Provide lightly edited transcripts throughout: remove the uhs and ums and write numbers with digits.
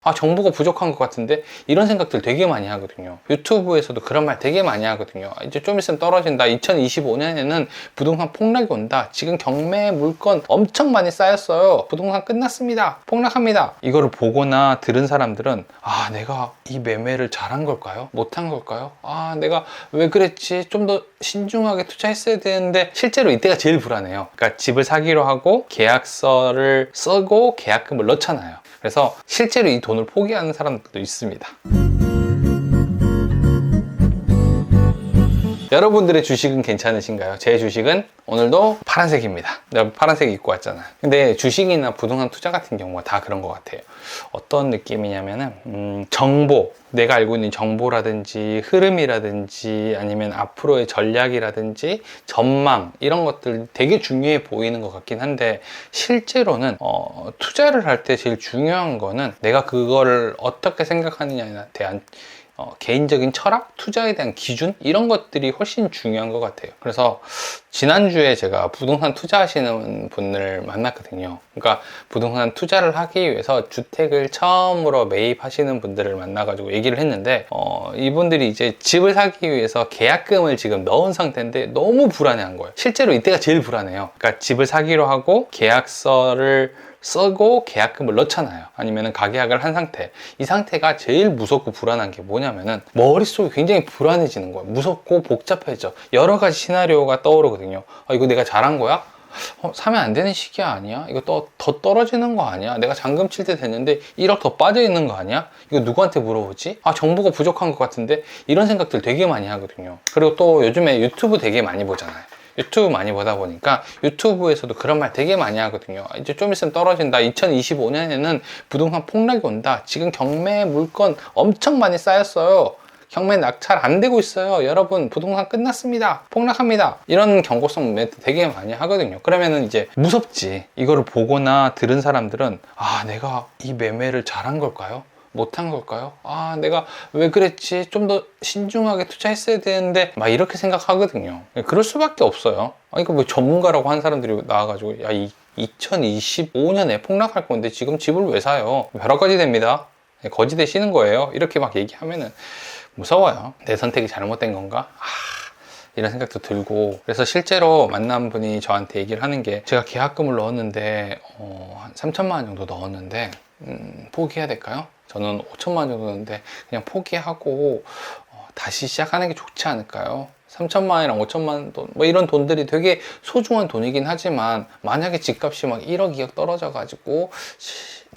정보가 부족한 것 같은데 이런 생각들 되게 많이 하거든요. 유튜브에서도 그런 말 되게 많이 하거든요. 이제 좀 있으면 떨어진다. 2025년에는 부동산 폭락이 온다. 지금 경매 물건 엄청 많이 쌓였어요. 부동산 끝났습니다. 폭락합니다. 이거를 보거나 들은 사람들은 내가 이 매매를 잘한 걸까요? 못한 걸까요? 내가 왜 그랬지? 좀 더 신중하게 투자했어야 되는데 실제로 이때가 제일 불안해요. 그러니까 집을 사기로 하고 계약서를 쓰고 계약금을 넣잖아요. 그래서 실제로 이 돈을 포기하는 사람들도 있습니다. 여러분들의 주식은 괜찮으신가요? 제 주식은 오늘도 파란색입니다. 내가 파란색 입고 왔잖아요. 근데 주식이나 부동산 투자 같은 경우가 다 그런 것 같아요. 어떤 느낌이냐면은 정보, 내가 알고 있는 정보라든지 흐름이라든지 아니면 앞으로의 전략이라든지 전망 이런 것들 되게 중요해 보이는 것 같긴 한데 실제로는 투자를 할 때 제일 중요한 거는 내가 그거를 어떻게 생각하느냐에 대한 개인적인 철학, 투자에 대한 기준 이런 것들이 훨씬 중요한 것 같아요. 그래서 지난주에 제가 부동산 투자하시는 분을 만났거든요. 그러니까 부동산 투자를 하기 위해서 주택을 처음으로 매입하시는 분들을 만나가지고 얘기를 했는데 이분들이 이제 집을 사기 위해서 계약금을 지금 넣은 상태인데 너무 불안해한 거예요. 실제로 이때가 제일 불안해요. 그러니까 집을 사기로 하고 계약서를 쓰고 계약금을 넣잖아요. 아니면 가계약을 한 상태. 이 상태가 제일 무섭고 불안한 게 뭐냐면은 머릿속이 굉장히 불안해지는 거예요. 무섭고 복잡해져. 여러 가지 시나리오가 떠오르거든요. 이거 내가 잘한 거야? 사면 안 되는 시기야 아니야? 이거 더 떨어지는 거 아니야? 내가 잔금 칠 때 됐는데 1억 더 빠져 있는 거 아니야? 이거 누구한테 물어보지? 정보가 부족한 것 같은데 이런 생각들 되게 많이 하거든요. 그리고 또 요즘에 유튜브 되게 많이 보잖아요. 유튜브 많이 보다 보니까 유튜브에서도 그런 말 되게 많이 하거든요. 이제 좀 있으면 떨어진다. 2025년에는 부동산 폭락이 온다. 지금 경매 물건 엄청 많이 쌓였어요. 경매 낙찰 안 되고 있어요. 여러분 부동산 끝났습니다. 폭락합니다. 이런 경고성 멘트 되게 많이 하거든요. 그러면은 이제 무섭지. 이거를 보거나 들은 사람들은 내가 이 매매를 잘한 걸까요? 못한 걸까요? 내가 왜 그랬지? 좀 더 신중하게 투자했어야 되는데 막 이렇게 생각하거든요. 그럴 수밖에 없어요. 이거 뭐 전문가라고 한 사람들이 나와가지고 2025년에 폭락할 건데 지금 집을 왜 사요? 여러 가지 됩니다. 거지되시는 거예요. 이렇게 막 얘기하면은 무서워요. 내 선택이 잘못된 건가? 이런 생각도 들고. 그래서 실제로 만난 분이 저한테 얘기를 하는 게 제가 계약금을 넣었는데 한 3천만 원 정도 넣었는데 포기해야 될까요? 저는 5천만 원 정도 넣었는데 그냥 포기하고 다시 시작하는 게 좋지 않을까요? 3천만 원이랑 5천만 원 뭐 이런 돈들이 되게 소중한 돈이긴 하지만 만약에 집값이 막 1억 2억 떨어져 가지고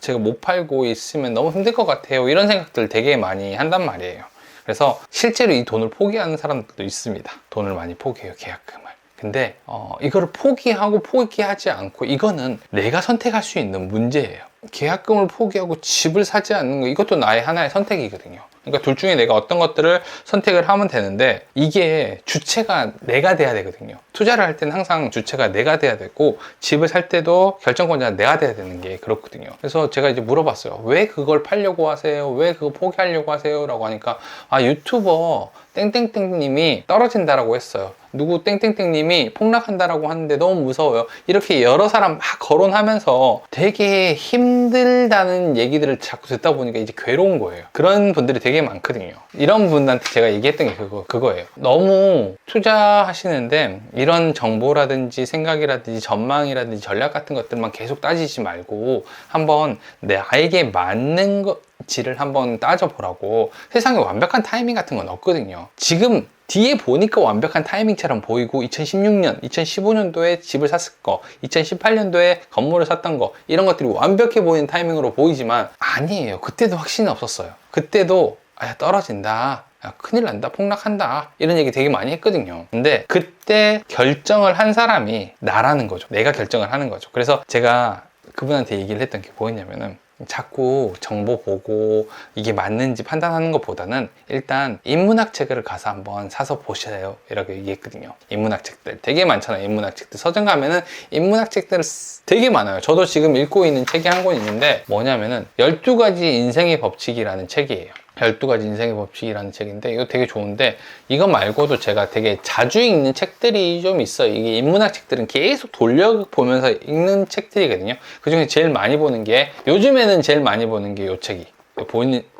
제가 못 팔고 있으면 너무 힘들 것 같아요. 이런 생각들 되게 많이 한단 말이에요. 그래서 실제로 이 돈을 포기하는 사람들도 있습니다. 돈을 많이 포기해요, 계약금을. 근데 이거를 포기하고 포기하지 않고 이거는 내가 선택할 수 있는 문제예요. 계약금을 포기하고 집을 사지 않는 거 이것도 나의 하나의 선택이거든요. 그러니까 둘 중에 내가 어떤 것들을 선택을 하면 되는데 이게 주체가 내가 돼야 되거든요. 투자를 할 때는 항상 주체가 내가 돼야 되고 집을 살 때도 결정권자가 내가 돼야 되는 게 그렇거든요. 그래서 제가 이제 물어봤어요. 왜 그걸 팔려고 하세요? 왜 그거 포기하려고 하세요? 라고 하니까 유튜버 땡땡땡님이 떨어진다라고 했어요. 누구 땡땡땡님이 폭락한다라고 하는데 너무 무서워요. 이렇게 여러 사람 막 거론하면서 되게 힘들다는 얘기들을 자꾸 듣다 보니까 이제 괴로운 거예요. 그런 분들이 되게 많거든요. 이런 분한테 제가 얘기했던 게 그거예요. 너무 투자하시는데 이런 정보라든지 생각이라든지 전망이라든지 전략 같은 것들만 계속 따지지 말고 한번 나에게 맞는 것지를 한번 따져보라고. 세상에 완벽한 타이밍 같은 건 없거든요. 지금 뒤에 보니까 완벽한 타이밍처럼 보이고 2016년, 2015년도에 집을 샀을 거, 2018년도에 건물을 샀던 거 이런 것들이 완벽해 보이는 타이밍으로 보이지만 아니에요. 그때도 확신이 없었어요. 그때도 떨어진다, 큰일 난다, 폭락한다 이런 얘기 되게 많이 했거든요. 근데 그때 결정을 한 사람이 나라는 거죠. 내가 결정을 하는 거죠. 그래서 제가 그분한테 얘기를 했던 게 뭐였냐면은 자꾸 정보 보고 이게 맞는지 판단하는 것보다는 일단 인문학 책을 가서 한번 사서 보셔요 이렇게 얘기했거든요. 인문학 책들 되게 많잖아요. 인문학 책들 서점 가면은 인문학 책들 되게 많아요. 저도 지금 읽고 있는 책이 한 권 있는데 뭐냐면은 12가지 인생의 법칙이라는 책이에요. 12가지 인생의 법칙이라는 책인데 이거 되게 좋은데 이거 말고도 제가 되게 자주 읽는 책들이 좀 있어요. 이게 인문학 책들은 계속 돌려보면서 읽는 책들이거든요. 그 중에 제일 많이 보는 게 요즘에는 제일 많이 보는 게 이 책이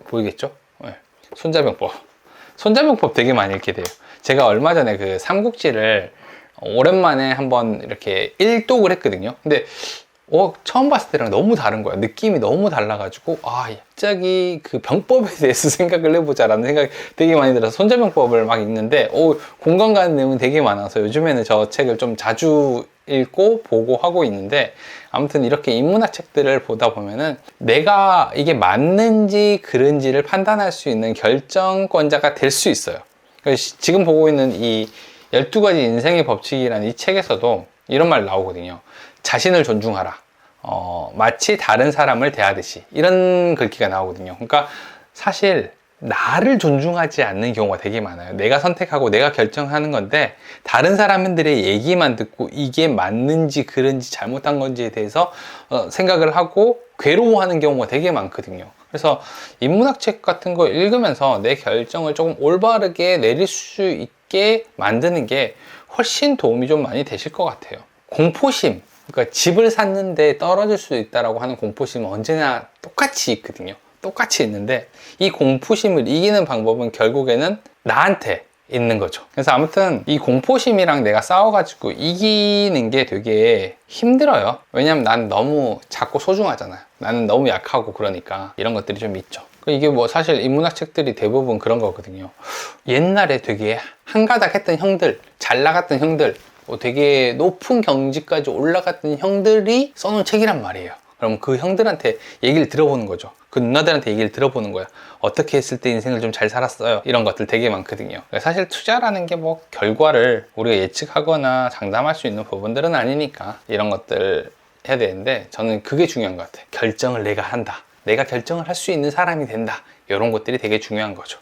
보이겠죠? 네. 손자병법. 손자병법 되게 많이 읽게 돼요. 제가 얼마 전에 그 삼국지를 오랜만에 한번 이렇게 일독을 했거든요. 근데 처음 봤을 때랑 너무 다른 거야. 느낌이 너무 달라가지고 갑자기 그 병법에 대해서 생각을 해보자라는 생각이 되게 많이 들어서 손자병법을 막 읽는데 공감 가는 내용이 되게 많아서 요즘에는 저 책을 좀 자주 읽고 보고 하고 있는데, 아무튼 이렇게 인문학 책들을 보다 보면은 내가 이게 맞는지 그른지를 판단할 수 있는 결정권자가 될 수 있어요. 지금 보고 있는 이 12가지 인생의 법칙이라는 이 책에서도 이런 말 나오거든요. 자신을 존중하라. 마치 다른 사람을 대하듯이. 이런 글귀가 나오거든요. 그러니까 사실 나를 존중하지 않는 경우가 되게 많아요. 내가 선택하고 내가 결정하는 건데 다른 사람들의 얘기만 듣고 이게 맞는지 그른지 잘못한 건지에 대해서 생각을 하고 괴로워하는 경우가 되게 많거든요. 그래서 인문학 책 같은 거 읽으면서 내 결정을 조금 올바르게 내릴 수 있게 만드는 게 훨씬 도움이 좀 많이 되실 것 같아요. 공포심, 그러니까 집을 샀는데 떨어질 수 있다라고 하는 공포심은 언제나 똑같이 있거든요. 똑같이 있는데 이 공포심을 이기는 방법은 결국에는 나한테 있는 거죠. 그래서 아무튼 이 공포심이랑 내가 싸워가지고 이기는 게 되게 힘들어요. 왜냐면 난 너무 작고 소중하잖아요. 나는 너무 약하고, 그러니까 이런 것들이 좀 있죠. 이게 뭐 사실 인문학 책들이 대부분 그런 거거든요. 옛날에 되게 한가닥 했던 형들, 잘 나갔던 형들, 되게 높은 경지까지 올라갔던 형들이 써놓은 책이란 말이에요. 그럼 그 형들한테 얘기를 들어보는 거죠. 그 누나들한테 얘기를 들어보는 거야. 어떻게 했을 때 인생을 좀 잘 살았어요? 이런 것들 되게 많거든요. 사실 투자라는 게 뭐 결과를 우리가 예측하거나 장담할 수 있는 부분들은 아니니까 이런 것들 해야 되는데, 저는 그게 중요한 것 같아요. 결정을 내가 한다. 내가 결정을 할 수 있는 사람이 된다. 이런 것들이 되게 중요한 거죠.